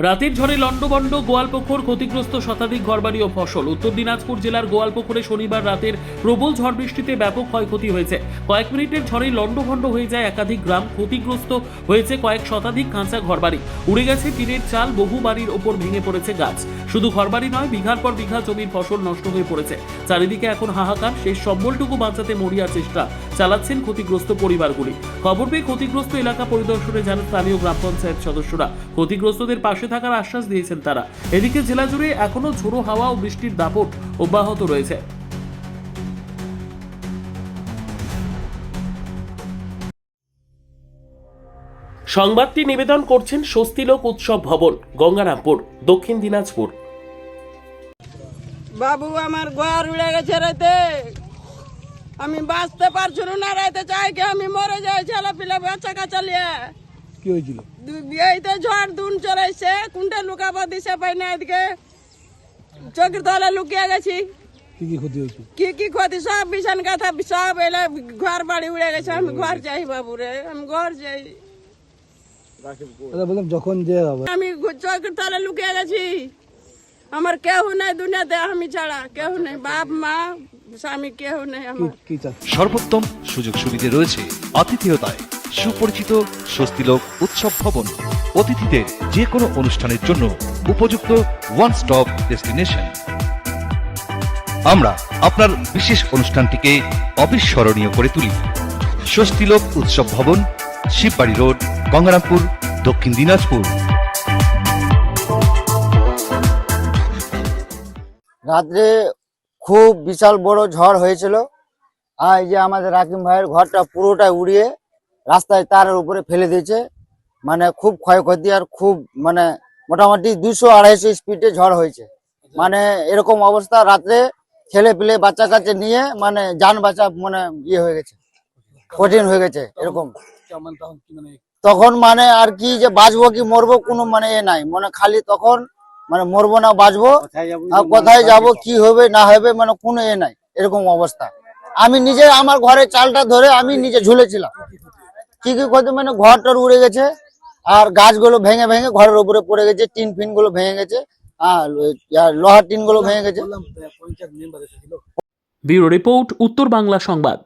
রাতের ঝড়ে লন্ডভন্ড গোয়ালপুকুর, ক্ষতিগ্রস্ত শতাধিক ঘরবাড়ি ও ফসল। উত্তর দিনাজপুর জেলার গোয়ালপুকুরে শনিবার রাতের প্রবল ঝড় বৃষ্টিতে ব্যাপক ক্ষয়ক্ষতি হয়েছে। কয়েক মিনিটের ঝড়ে লন্ডভন্ড হয়ে যায় একাধিক গ্রাম, ক্ষতিগ্রস্ত হয়েছে কয়েক শতাধিক কাঁচা ঘরবাড়ি। উড়ে গেছে টিনের চাল, বহু বাড়ির ওপর ভেঙে পড়েছে গাছ। শুধু ঘরবাড়ি নয়, বিঘার পর বিঘা জমির ফসল নষ্ট হয়ে পড়েছে। চারিদিকে এখন হাহাকার। শেষ সম্বলটুকু বাঁচাতে মরিয়া চেষ্টা চালাচ্ছেন ক্ষতিগ্রস্ত পরিবারগুলি। খবর পেয়ে ক্ষতিগ্রস্ত এলাকা পরিদর্শনে যান স্থানীয় গ্রাম পঞ্চায়েত সদস্যরা। ক্ষতিগ্রস্তদের পাশে থাকার আশ্বাস দিয়েছেন তারা। এদিকে জেলা জুড়ে এখনো ঝোড়ো হাওয়া ও বৃষ্টির দাপট অব্যাহত রয়েছে। সংবাদটি নিবেদন করছেন স্বস্তিলোক উৎসব ভবন, গঙ্গারামপুর, দক্ষিণ দিনাজপুর। বাবু আমার ঘর উড়ে গেছে রাতে, আমি বাঁচতে পারছি না। রাতে চাই কি আমি মরে যাই, ছেলে পিলে বাচ্চা কাচ্চা লিয়ে। কি হয়েছিল? এইতে ঝড় দুন চলেছে, কোনটা লুকাবো দিশে পাই না। এদিকে চোখের তলে লুকিয়ে গেছি। কি কি ক্ষতি হয়েছে? কি ক্ষতি, সব বিছান কাঁথা সব এলে ঘর বাড়ি উড়ে গেছে। আমি ঘর চাই বাবু রে, আমি ঘর চাই। বললাম যখন যে আমি চোখের তলে লুকিয়ে গেছি। আমার কেউ নেই দুনিয়াতে, আমি ছাড়া কেউ নেই। বাপ মা স্বামী কেউ নেই আমার। কি চাষ? সর্বোত্তম সুযোগ সুবিধে রয়েছে আতিথেয়তায়। সুপরিচিত স্বস্তিলোক উৎসব ভবন অতিথিদের যে কোনো অনুষ্ঠানের জন্য উপযুক্ত ওয়ান স্টপ ডেস্টিনেশন। আমরা আপনার বিশেষ অনুষ্ঠানটিকে অবিস্মরণীয় করে তুলি। স্বস্তিলোক উৎসব ভবন, শিববাড়ি রোড, গঙ্গারামপুর, দক্ষিণ দিনাজপুর। রাত্রে খুব বিশাল বড় ঝড় হয়েছিল। আর এই যে আমাদের রাকিম ভাইয়ের ঘরটা পুরোটা উড়িয়ে রাস্তায় তারের উপরে ফেলে দিয়েছে। মানে খুব ক্ষয়ক্ষতি, আর খুব মানে মোটামুটি 200-250 স্পিডে ঝড় হয়েছে। মানে এরকম অবস্থা, রাত্রে ছেলে পিলে বাচ্চা কাচ্চা নিয়ে মানে যান বাঁচা মানে ইয়ে হয়ে গেছে, কঠিন হয়ে গেছে এরকম। তখন মানে আর কি যে বাঁচবো কি মরবো কোনো মানে এ নাই, মানে খালি তখন মানে মরবো না বাঁচবো, আর কোথায় যাব কি হবে না হবে মানে কোনো এ নাই, এরকম অবস্থা। আমি নিজে আমার ঘরে চালটা ধরে আমি নিজে ঝুলেছিলাম। কি কি ক্ষতি মানে ঘরটার উড়ে গেছে, আর গাছগুলো ভেঙে ভেঙে ঘরের উপরে পড়ে গেছে, টিন ফিন গুলো ভেঙে গেছে, আর লোহার টিন গুলো ভেঙে গেছে। ব্যুরো রিপোর্ট, উত্তর বাংলা সংবাদ।